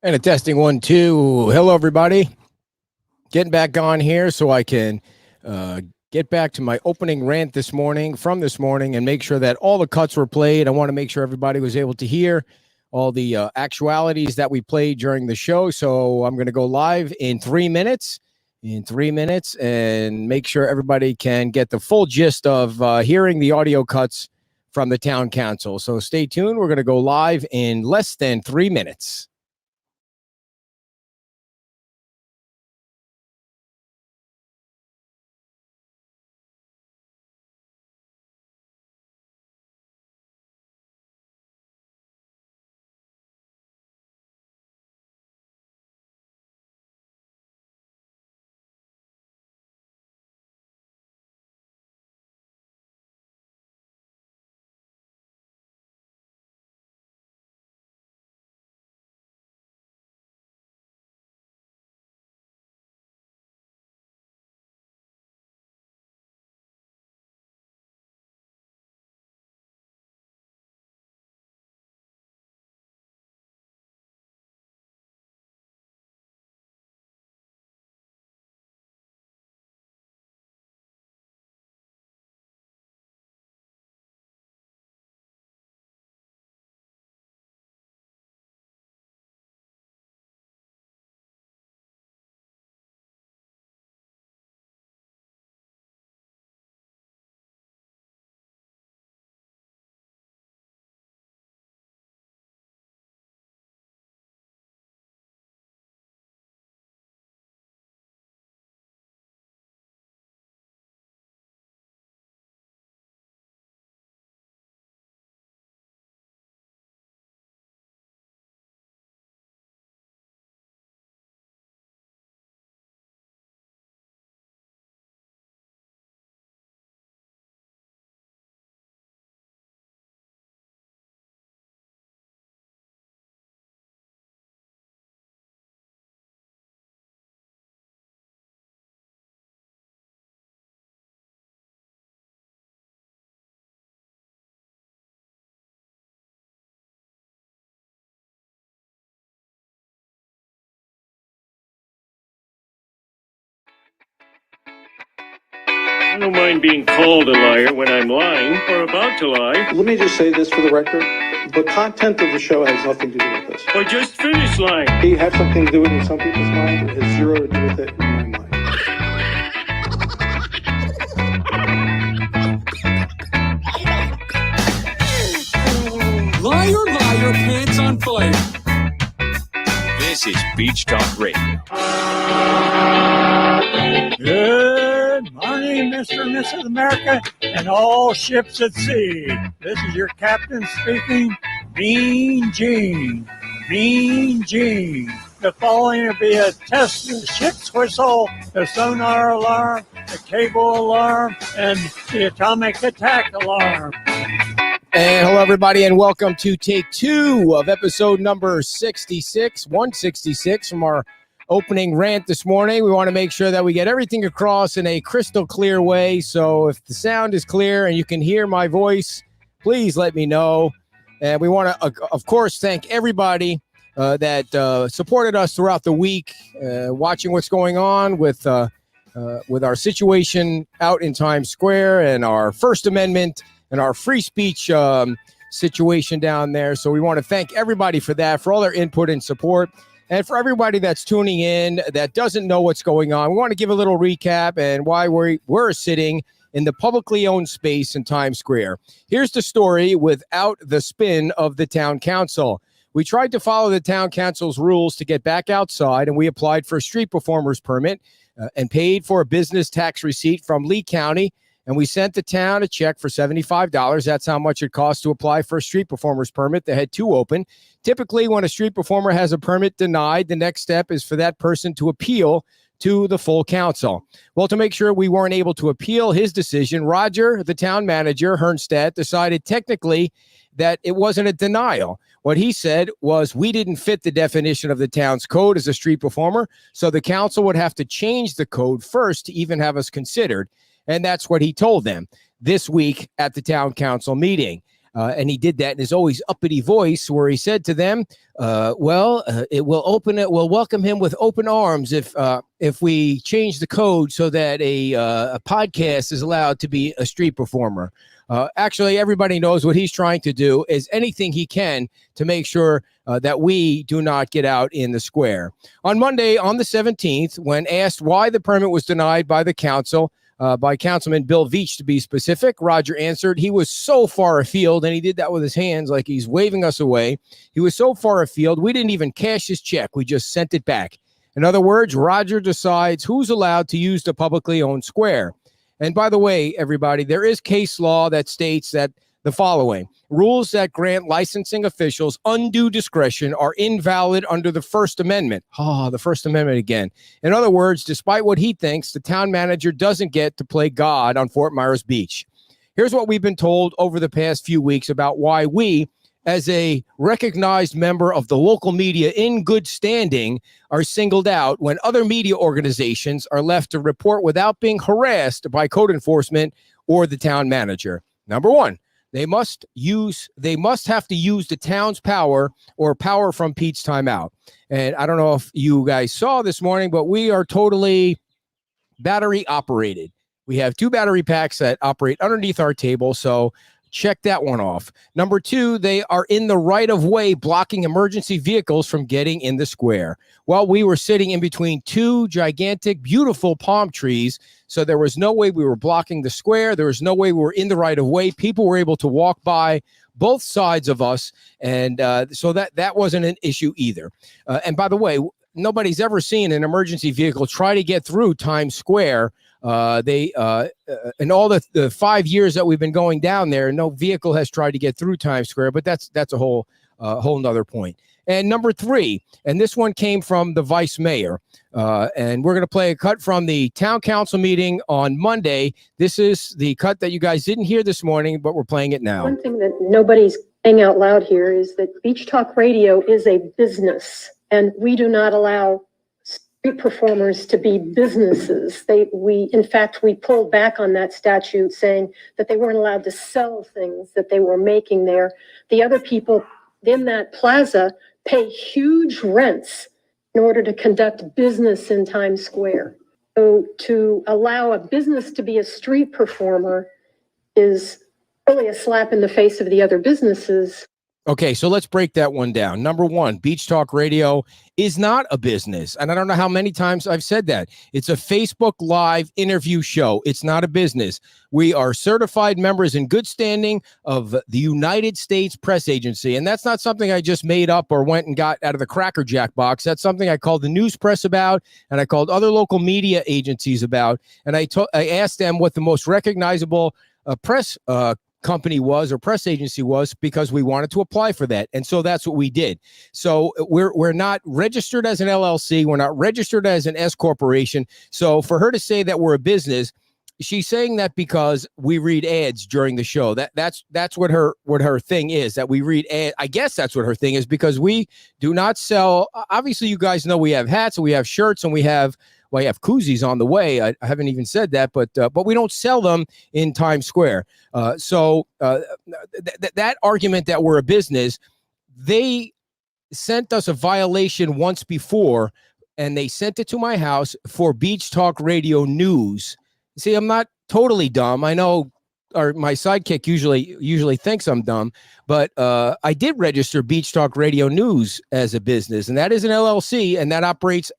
And a testing 1, 2. Hello, everybody. Getting back on here so I can get back to my opening rant this morning and make sure that all the cuts were played. I want to make sure everybody was able to hear all the actualities that we played during the show. So I'm going to go live in 3 minutes. And make sure everybody can get the full gist of hearing the audio cuts from the town council. So stay tuned. We're going to go live in less than 3 minutes. I don't mind being called a liar when I'm lying or about to lie. Let me just say this for the record. The content of the show has nothing to do with this. Or just finish lying. It has something to do with it in some people's mind. It has zero to do with it in my mind. Liar, liar, pants on fire. This is Beach Talk Radio. Good morning, Mr. and Mrs. America, and all ships at sea. This is your captain speaking, Mean Gene. Mean Gene. The following will be a test of the ship's whistle, the sonar alarm, the cable alarm, and the atomic attack alarm. And hello, everybody, and welcome to take 2 of episode number 166 from our opening rant this morning. We want to make sure that we get everything across in a crystal clear way. So if the sound is clear and you can hear my voice, please let me know. And we want to, of course, thank everybody that supported us throughout the week, watching what's going on with our situation out in Times Square and our First Amendment and our free speech situation down there. So we want to thank everybody for that, for all their input and support. And for everybody that's tuning in that doesn't know what's going on, we want to give a little recap and why we're sitting in the publicly owned space in Times Square. Here's the story without the spin of the town council. We tried to follow the town council's rules to get back outside, and we applied for a street performer's permit and paid for a business tax receipt from Lee County. And we sent the town a check for $75. That's how much it costs to apply for a street performer's permit. They had 2 open. Typically, when a street performer has a permit denied, the next step is for that person to appeal to the full council. Well, to make sure we weren't able to appeal his decision, Roger, the town manager, Hernstedt, decided technically that it wasn't a denial. What he said was we didn't fit the definition of the town's code as a street performer, so the council would have to change the code first to even have us considered. And that's what he told them this week at the town council meeting. And he did that in his always uppity voice, where he said to them, it will welcome him with open arms if we change the code so that a podcast is allowed to be a street performer. Actually, everybody knows what he's trying to do is anything he can to make sure that we do not get out in the square. On Monday, on the 17th, when asked why the permit was denied by the council, by Councilman Bill Veach to be specific, Roger answered he was so far afield, and he did that with his hands like he's waving us away. He was so far afield, we didn't even cash his check. We just sent it back. In other words, Roger decides who's allowed to use the publicly owned square. And by the way, everybody, there is case law that states that the following: rules that grant licensing officials undue discretion are invalid under the First Amendment. The First Amendment again. In other words, despite what he thinks, the town manager doesn't get to play God on Fort Myers Beach. Here's what we've been told over the past few weeks about why we, as a recognized member of the local media in good standing, are singled out when other media organizations are left to report without being harassed by code enforcement or the town manager. Number one, they must have to use the town's power or power from Pete's timeout. And I don't know if you guys saw this morning, but we are totally battery operated. We have 2 battery packs that operate underneath our table, so check that one off. Number 2, they are in the right of way, blocking emergency vehicles from getting in the square. Well, we were sitting in between 2 gigantic, beautiful palm trees, so there was no way we were blocking the square. There was no way we were in the right of way. People were able to walk by both sides of us, and so that wasn't an issue either. And by the way, nobody's ever seen an emergency vehicle try to get through Times Square. In all the 5 years that we've been going down there, no vehicle has tried to get through Times Square, but that's a whole nother point. And number 3, and this one came from the vice mayor, and we're going to play a cut from the town council meeting on Monday. This is the cut that you guys didn't hear this morning, but we're playing it now. One thing that nobody's saying out loud here is that Beach Talk Radio is a business, and we do not allow street performers to be businesses. We pulled back on that statute, saying that they weren't allowed to sell things that they were making there. The other people in that plaza pay huge rents in order to conduct business in Times Square. So to allow a business to be a street performer is really a slap in the face of the other businesses. Okay, so let's break that one down. Number 1, Beach Talk Radio is not a business. And I don't know how many times I've said that. It's a Facebook Live interview show. It's not a business. We are certified members in good standing of the United States Press Agency. And that's not something I just made up or went and got out of the Cracker Jack box. That's something I called the news press about, and I called other local media agencies about. And I asked them what the most recognizable press company was or press agency was, because we wanted to apply for that. And so that's what we did. So we're not registered as an LLC. We're not registered as an S corporation. So for her to say that we're a business, she's saying that because we read ads during the show. That's what her thing is, that we read ads. I guess that's what her thing is, because we do not sell. Obviously, you guys know we have hats and we have shirts and we have koozies on the way. I haven't even said that, but we don't sell them in Times Square. So that argument that we're a business, they sent us a violation once before, and they sent it to my house for Beach Talk Radio News. See, I'm not totally dumb. I know my sidekick usually thinks I'm dumb, but I did register Beach Talk Radio News as a business, and that is an LLC, and that operates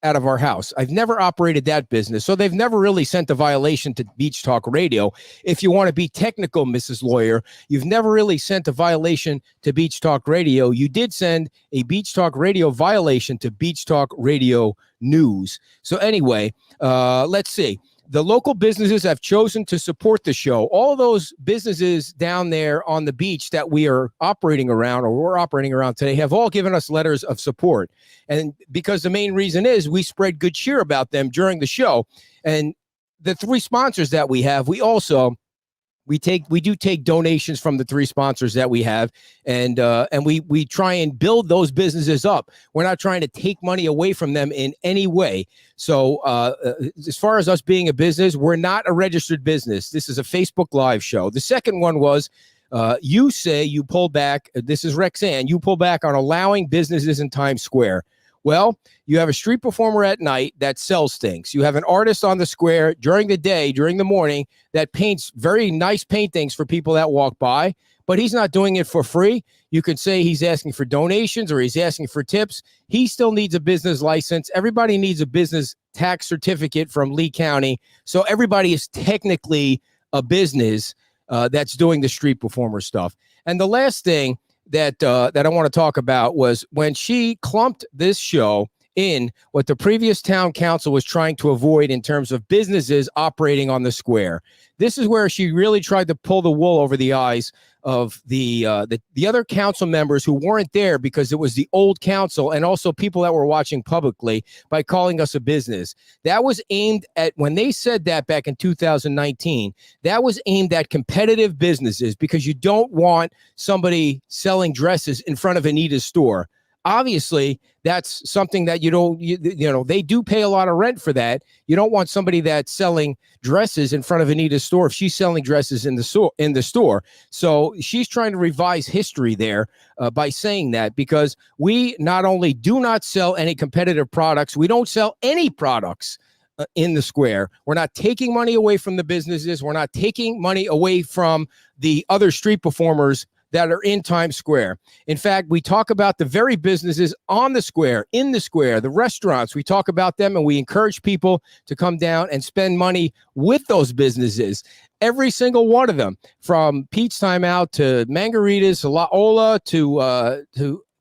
out of our house. I've never operated that business, so they've never really sent a violation to Beach Talk Radio. If you want to be technical, Mrs. Lawyer, you've never really sent a violation to Beach Talk Radio. You did send a Beach Talk Radio violation to Beach Talk Radio News. So anyway, let's see. The local businesses have chosen to support the show. All those businesses down there on the beach that we're operating around today have all given us letters of support. And because the main reason is we spread good cheer about them during the show. And the 3 sponsors that we have, we do take donations from the 3 sponsors that we have, and we try and build those businesses up. We're not trying to take money away from them in any way. So as far as us being a business, we're not a registered business. This is a Facebook Live show. The second one was You say you pull back. This is Rexanne. You pull back on allowing businesses in Times Square. Well, you have a street performer at night that sells things. You have an artist on the square during the day, during the morning, that paints very nice paintings for people that walk by, but he's not doing it for free. You could say he's asking for donations or he's asking for tips. He still needs a business license. Everybody needs a business tax certificate from Lee County. So everybody is technically a business that's doing the street performer stuff. And the last thing that I want to talk about was when she clumped this show in what the previous town council was trying to avoid in terms of businesses operating on the square. This is where she really tried to pull the wool over the eyes of the other council members who weren't there because it was the old council and also people that were watching publicly by calling us a business. That was aimed at, when they said that back in 2019, that was aimed at competitive businesses because you don't want somebody selling dresses in front of Anita's store. Obviously, that's something that you know, they do pay a lot of rent for that. You don't want somebody that's selling dresses in front of Anita's store if she's selling dresses in the store. So she's trying to revise history there by saying that, because we not only do not sell any competitive products, we don't sell any products in the square. We're not taking money away from the businesses. We're not taking money away from the other street performers that are in Times Square. In fact, we talk about the very businesses on the square, in the square, the restaurants. We talk about them and we encourage people to come down and spend money with those businesses. Every single one of them, from Pete's Time Out to Margaritas to La Ola to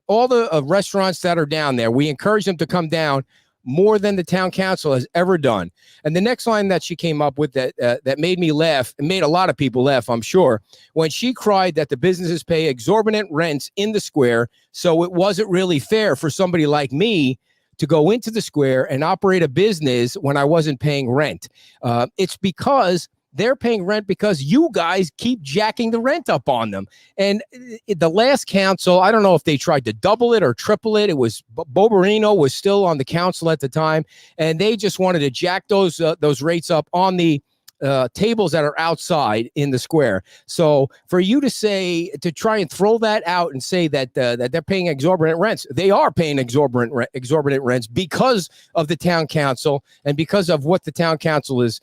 all the restaurants that are down there. We encourage them to come down more than the town council has ever done. And the next line that she came up with that made me laugh, and made a lot of people laugh, I'm sure, when she cried that the businesses pay exorbitant rents in the square, so it wasn't really fair for somebody like me to go into the square and operate a business when I wasn't paying rent. It's because they're paying rent because you guys keep jacking the rent up on them. And the last council, I don't know if they tried to double it or triple it. It was Bobarino was still on the council at the time, and they just wanted to jack those rates up on the tables that are outside in the square. So for you to try and throw that out and say that they're paying exorbitant rents, they are paying exorbitant rents because of the town council and because of what the town council is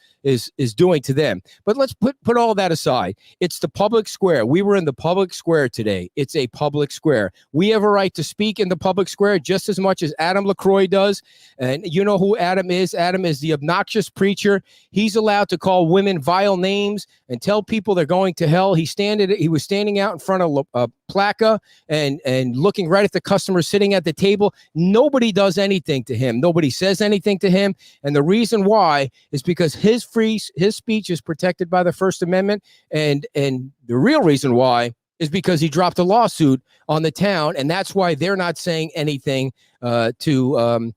doing to them. But let's put all that aside. It's the public square. We were in the public square today. It's a public square. We have a right to speak in the public square just as much as Adam LaCroix does. And you know who Adam is. Adam is the obnoxious preacher. He's allowed to call women vile names and tell people they're going to hell. He was standing out in front of a placa and looking right at the customers sitting at the table. Nobody does anything to him. Nobody says anything to him. And the reason why is because his speech is protected by the First Amendment. And the real reason why is because he dropped a lawsuit on the town. And that's why they're not saying anything to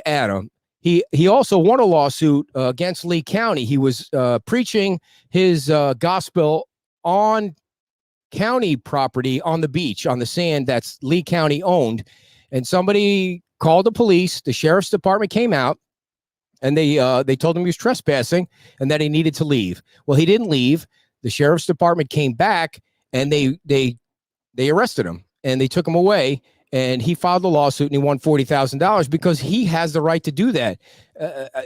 Adam. He also won a lawsuit against Lee County. He was preaching his gospel on county property on the beach, on the sand that's Lee County owned. And somebody called the police. The sheriff's department came out and they told him he was trespassing and that he needed to leave. Well, he didn't leave. The sheriff's department came back and they arrested him and they took him away. And he filed a lawsuit and he won $40,000 because he has the right to do that.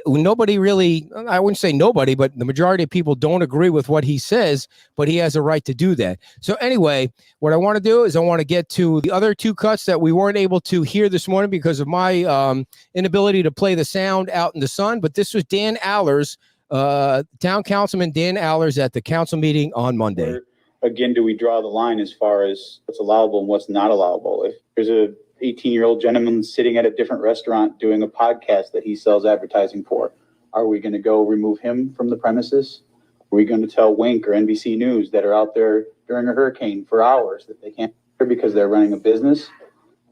Nobody really, I wouldn't say nobody, but the majority of people don't agree with what he says, but he has a right to do that. So anyway, what I want to do is I want to get to the other two cuts that we weren't able to hear this morning because of my inability to play the sound out in the sun. But this was Dan Allers, town councilman Dan Allers at the council meeting on Monday. Again, do we draw the line as far as what's allowable and what's not allowable? If there's a 18-year-old gentleman sitting at a different restaurant doing a podcast that he sells advertising for, are we going to go remove him from the premises? Are we going to tell Wink or NBC News that are out there during a hurricane for hours that they can't hear because they're running a business?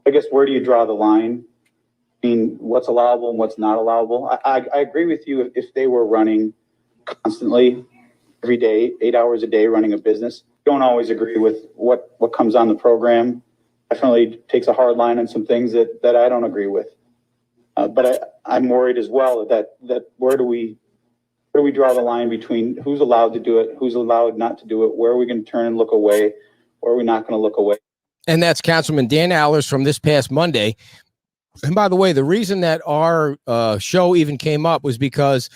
I guess, where do you draw the line? I mean, what's allowable and what's not allowable? I agree with you if they were running constantly every day, 8 hours a day running a business. Don't always agree with what comes on the program. Definitely takes a hard line on some things that I don't agree with. But I'm worried as well that where do we Where do we draw the line between who's allowed to do it, who's allowed not to do it? Where are we going to turn and look away? Where are we not going to look away? And that's Councilman Dan Allers from this past Monday. And by the way, the reason that our show even came up was because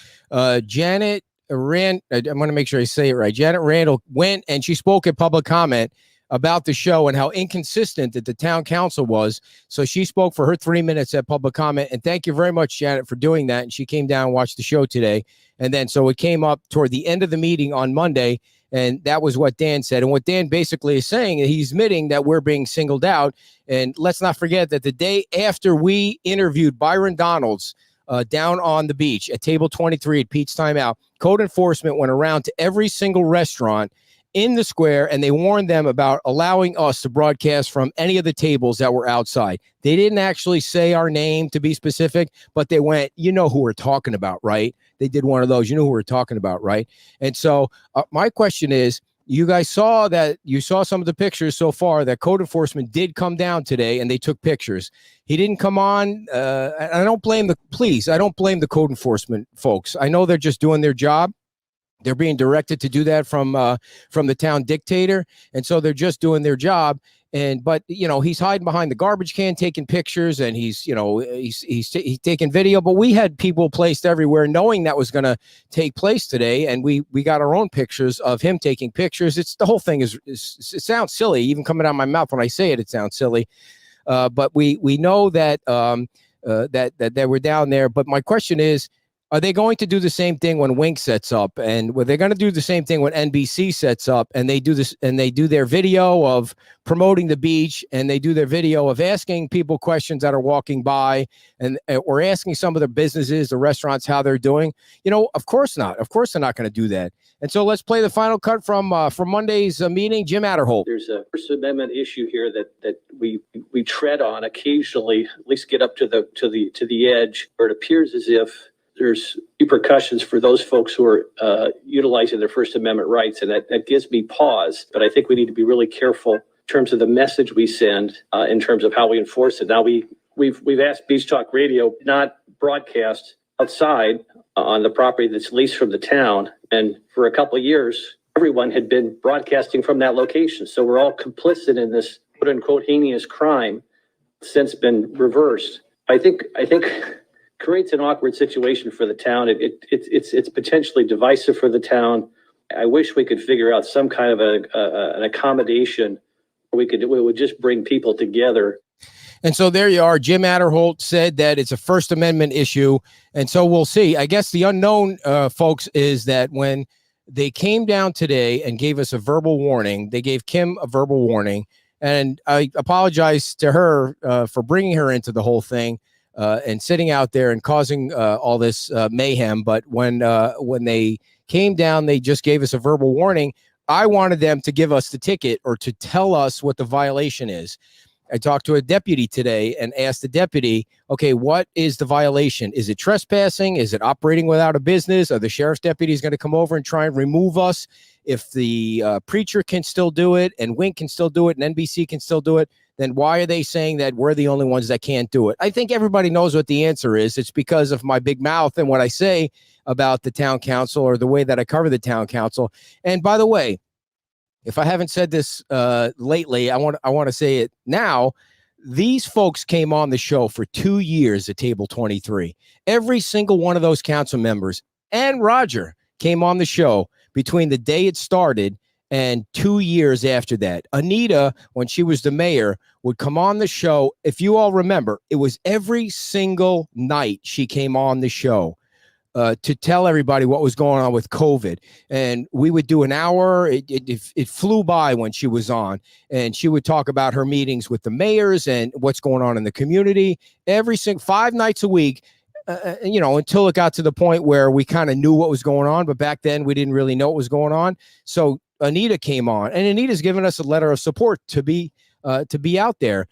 Janet I'm going to make sure I say it right. Janet Randall went and she spoke at public comment about the show and how inconsistent that the town council was. So she spoke for her 3 minutes at public comment. And thank you very much, Janet, for doing that. And she came down and watched the show today. And then so it came up toward the end of the meeting on Monday. And that was what Dan said. And what Dan basically is saying, he's admitting that we're being singled out. And let's not forget that the day after we interviewed Byron Donalds down on the beach at table 23 at Pete's Timeout, code enforcement went around to every single restaurant in the square, and they warned them about allowing us to broadcast from any of the tables that were outside. They didn't actually say our name to be specific, but they went, you know who we're talking about, right? They did one of those, you know who we're talking about, right? And so my question is, you guys saw some of the pictures so far that code enforcement did come down today and they took pictures. He didn't come on. I don't blame the code enforcement folks. I know they're just doing their job. They're being directed to do that from the town dictator. And so they're just doing their job. But he's hiding behind the garbage can, taking pictures, and he's taking video. But we had people placed everywhere knowing that was going to take place today. And we got our own pictures of him taking pictures. The whole thing it sounds silly. Even coming out of my mouth when I say it, it sounds silly. But we know that that they were down there. But my question is, are they going to do the same thing when Wink sets up? And were they going to do the same thing when NBC sets up and they do this and they do their video of promoting the beach and they do their video of asking people questions that are walking by and or asking some of the businesses, the restaurants, how they're doing? Of course not. Of course they're not going to do that. And so let's play the final cut from Monday's meeting. Jim Adderholt. There's a First Amendment issue here that we tread on occasionally, at least get up to the edge, where it appears as if there's repercussions for those folks who are utilizing their First Amendment rights. And that gives me pause. But I think we need to be really careful in terms of the message we send, in terms of how we enforce it. Now, we've asked Beach Talk Radio not broadcast outside on the property that's leased from the town. And for a couple of years, everyone had been broadcasting from that location. So we're all complicit in this quote unquote heinous crime, since been reversed. I think creates an awkward situation for the town. It's potentially divisive for the town. I wish we could figure out some kind of an accommodation where we would just bring people together. And so there you are. Jim Adderholt said that it's a First Amendment issue. And so we'll see. I guess the unknown, folks, is that when they came down today and gave us a verbal warning, they gave Kim a verbal warning. And I apologize to her for bringing her into the whole thing. And sitting out there and causing all this mayhem. But when they came down, they just gave us a verbal warning. I wanted them to give us the ticket or to tell us what the violation is. I talked to a deputy today and asked the deputy, okay, what is the violation? Is it trespassing? Is it operating without a business? Are the sheriff's deputies going to come over and try and remove us? If the preacher can still do it and Wink can still do it and NBC can still do it, then why are they saying that we're the only ones that can't do it? I think everybody knows what the answer is. It's because of my big mouth and what I say about the town council or the way that I cover the town council. And by the way, if I haven't said this lately, I want to say it now. These folks came on the show for 2 years at Table 23. Every single one of those council members and Roger came on the show between the day it started and 2 years after that. Anita, when she was the mayor, would come on the show. If you all remember, it was every single night she came on the show to tell everybody what was going on with COVID. And we would do an hour. It flew by when she was on. And she would talk about her meetings with the mayors and what's going on in the community. Every single 5 nights a week. Until it got to the point where we kind of knew what was going on. But back then, we didn't really know what was going on. So Anita came on, and Anita's given us a letter of support to be out there.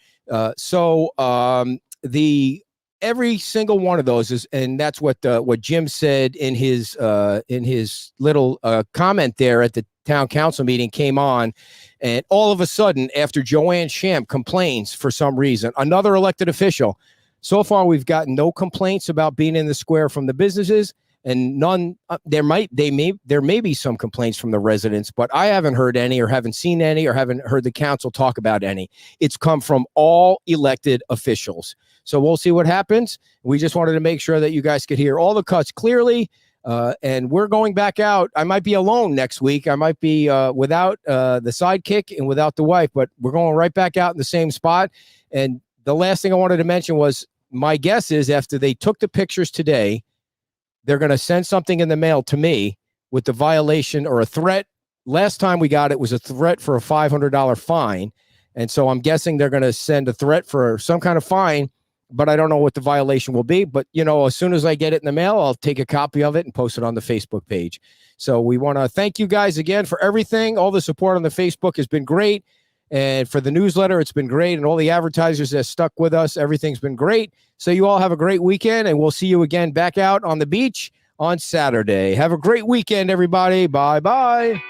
Every single one of those is, and that's what Jim said in his little comment there at the town council meeting, came on, and all of a sudden, after Joanne Shamp complains for some reason, another elected official. So far, we've gotten no complaints about being in the square from the businesses. and none. There may be some complaints from the residents, but I haven't heard any, or haven't seen any, or haven't heard the council talk about any. It's come from all elected officials. So we'll see what happens. We just wanted to make sure that you guys could hear all the cuts clearly. And we're going back out. I might be alone next week. I might be without the sidekick and without the wife, but we're going right back out in the same spot. And the last thing I wanted to mention was, my guess is after they took the pictures today, they're going to send something in the mail to me with the violation or a threat. Last time we got it was a threat for a $500 fine. And so I'm guessing they're going to send a threat for some kind of fine, but I don't know what the violation will be. But, you know, as soon as I get it in the mail, I'll take a copy of it and post it on the Facebook page. So we want to thank you guys again for everything. All the support on the Facebook has been great. And for the newsletter, it's been great. And all the advertisers that stuck with us, everything's been great. So you all have a great weekend, and we'll see you again back out on the beach on Saturday. Have a great weekend, everybody. Bye-bye.